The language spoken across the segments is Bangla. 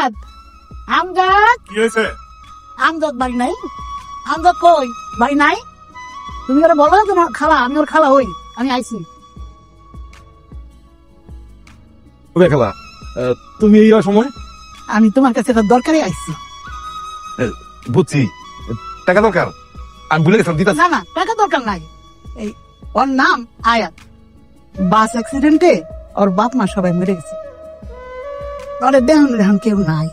আমজাদ, আমজাদ, কি হয়েছে? আমজাদ বাড়ি নাই? আমজাদ কই? বাড়ি নাই? তুমি ওরা বলো না তোমার খালা, আমি ওর খালা হই, আমি আইছি। খালা, তুমি এই সময়? আমি তোমার কাছে একটা দরকারে আইছি। বুঝছি, টাকা দরকার। আমি ভুলে গেছিলাম দিতে। না না, টাকা দরকার নাই। এই ওর নাম আয়াত। বাস অ্যাক্সিডেন্টে ওর বাপ মা সবাই মরে গেছে। ওরে দেহন কেউ নাই।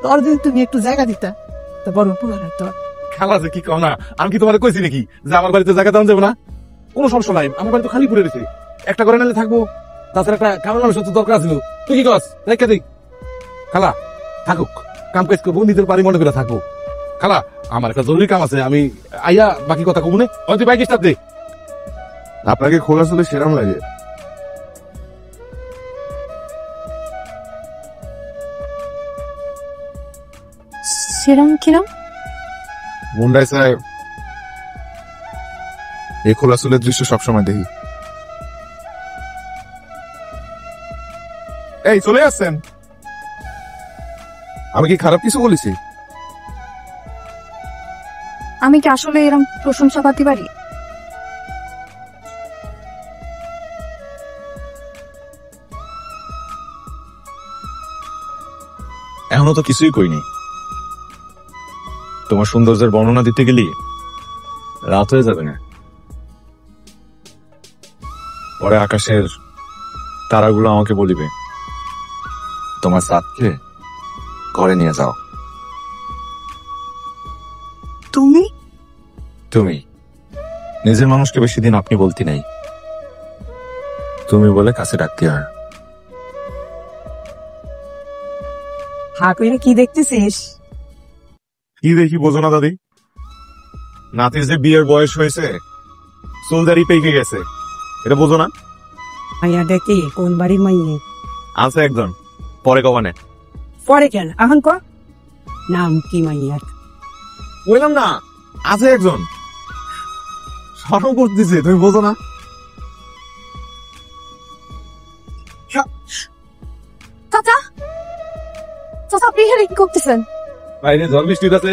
তোর যদি তুমি একটু জায়গা দিতা তো বড় উপকার হতো। খালা যে কি কও না, আমি কি তোমার কইছি নাকি যে আমার বাড়িতে জায়গা দেওয়া যাবে না? কোনো সমস্যা নাই, আমার বাড়ি তো খালি পড়ে রয়েছে। একটা করে নিলে থাকবো, তাছাড়া একটা কামের মানুষের তো দরকার ছিল। তুই কি কস? রেখে দিই। খালা থাকুক, কাম কাজ করবো, নিজের বাড়ি মনে করে থাকবো। খালা আমার একটা জরুরি কাম আছে, আমি আইয়া বাকি কথা কমু না। তুই বাইক স্টার্ট দে। আপনাকে খোলা চলে সেরাম লাগে? সেরাম কিরাম? মুন্ডাই সাহেব, এই খোলা চুলের দৃশ্য সবসময় দেখি। এই চলে আসছেন? আমি কি খারাপ কিছু বলেছি? আমি কি আসলে এরকম প্রশংসা পাতি পারি? এখনো তো কিছুই কইনি। তোমার সৌন্দর্যের বর্ণনা দিতে গেলি রাত হয়ে যাবে না। পরে আকাশের তারাগুলো আমাকে বলিবে তোমার সাথে ঘরে নিয়ে যাও। তুমি তুমি নিজের মানুষকে বেশি দিন আপনি বলতে নাই, তুমি বলে কাছে ডাকতে হয়। হা কইরা কি দেখতেছিস? কি দেখি বোঝো না দাদি? নাতির যে বিয়ের বয়স হয়েছে, চুলদারি পেকে গেছে, এটা বোঝো না? মাইয়া দেখি কোন বাড়ির মাইয়ে? আছে একজন, পরে কবানে। পরে কেন এখন ক নাম কি মাইয়ার? বললাম না, আছে একজন। সরম করতেছে, তুমি বোঝো না? চাচা, চাচা আপনি এখানে কি করতেছেন? বাইরে ঝড় বৃষ্টি আছে,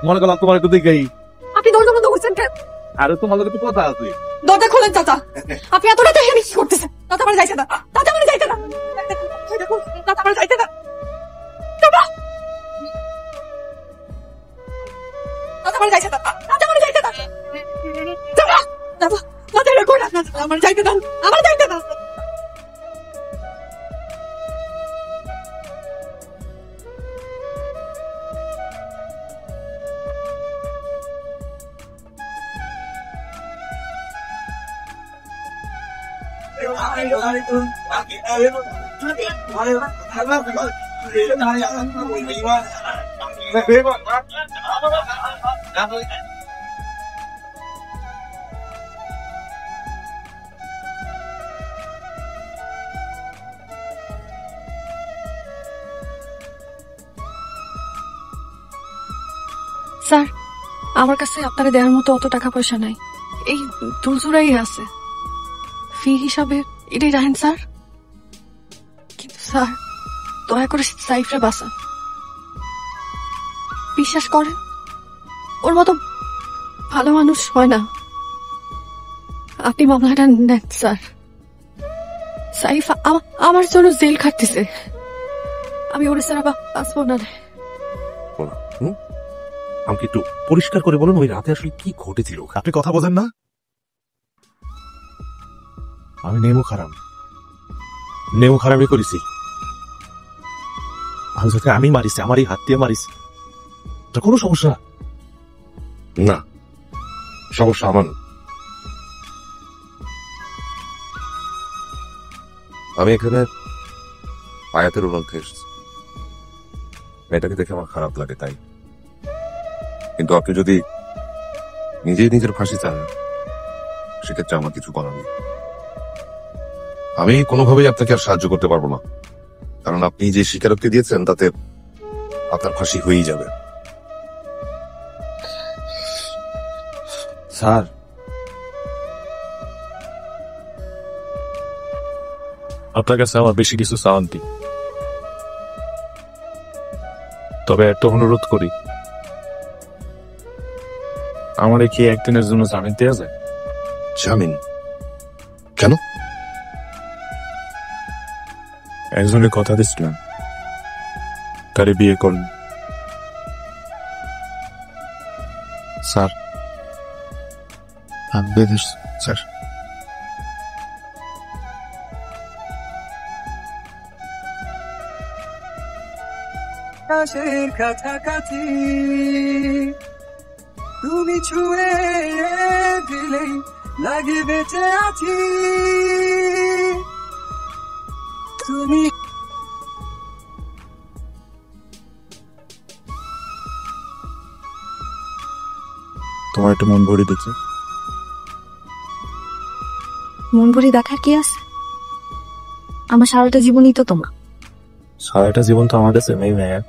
মনে করলাম তোমার একটু দেখেই। আপনি দরজা বন্ধ করছেন কেন? আরে তোমার লোক একটু কথা আছে। দরজা খোলেন চাচা। আপনি এত রাতে এখানে কি করতেছেন? চাচা আমার যাইতে না, চাচা আমার যাইতে না, চাচা আমার যাইতে না, চাচা আমার যাইতে না, চাচা আমার যাইতে না, চাচা চাচা চাচা এরকম না, চাচা আমার যাইতে না, আমার যাইতে না। স্যার, আমার কাছে আপনারা দেওয়ার মতো অত টাকা পয়সা নাই, এই দুলজুরাই আছে। ফি হিসাবে এটাই রাখেন স্যার। কিন্তু স্যার দয়া করে সাইফরে বাঁচান, বিশ্বাস করেন ওর মতো ভালো মানুষ হয় না। আপনি মামলাটা নেন স্যার। সাইফ আমার জন্য জেল খাটতেছে, আমি ওর স্যার আবার বাঁচবো না। আমাকে একটু পরিষ্কার করে বলুন, ওই রাতে আসলে কি ঘটেছিল? আপনি কথা বোঝেন না? আমি নেমো খারাপই করেছি। আমি মারিছি, আমার এই হাত দিয়ে মারিছি। কোনো সমস্যা না, সমস্যা আমার। আমি এখানে আয়াতের অনুরোধে এসেছি। মেয়েটাকে দেখে আমার খারাপ লাগে তাই। কিন্তু আপনি যদি নিজেই নিজের ফাঁসি চান, সেক্ষেত্রে আমার কিছু করার নেই। আমি কোনোভাবেই আপনাকে আর সাহায্য করতে পারবো না, কারণ আপনি যে স্বীকারোক্তি দিয়েছেন তাতে আপনার ফাঁসি হয়েই যাবে। স্যার, আপনার কাছে আমার বেশি কিছু চাওয়ান্তি। তবে একটা অনুরোধ করি, আমার কি একদিনের জন্য জামিন দেওয়া যায়? জামিন? কেন? একজনের কথা দিচ্ছিলাম, তারে বিয়ে করুন। স্যার, স্যার, আকাশের কাছাকাছি তুমি ছুঁয়ে দিলে লাগে বেঁচে আছি তুমি তোমার একটা মন ভরে দিচ্ছে। মন ভরে দেখার কি আছে? আমার সারাটা জীবনই তো তোমার। সারাটা জীবন তো আমার কাছে নেই ভাইয়া,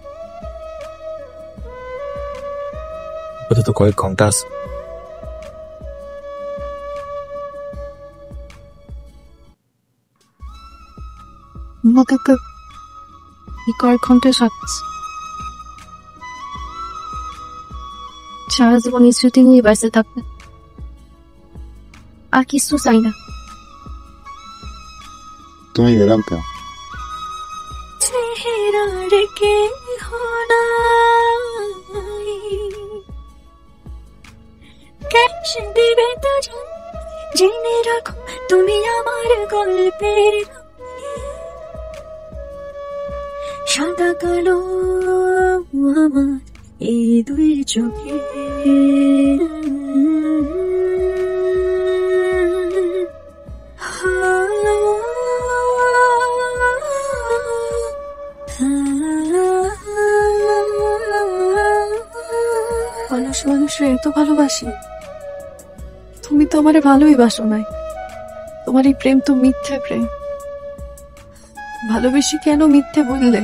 ওটা তো কয়েক ঘন্টা আছে। আমাকে তো এই কয়েক ঘন্টায় সারা জীবন এই স্মৃতি নিয়ে বেঁচে থাকবে, আর কিছু চাই না। তুমি এরকম কেন? চেহারা রেখে দিবে তো জেনে রাখো তুমি আমার গল্পের সাদা কালো আমার এই দুই চোখে মানুষ মানুষের এত ভালোবাসি, তুমি তো আমারে ভালোই বাসো নাই। তোমার এই প্রেম তো মিথ্যে প্রেম। ভালোবেসে কেন মিথ্যে বললে?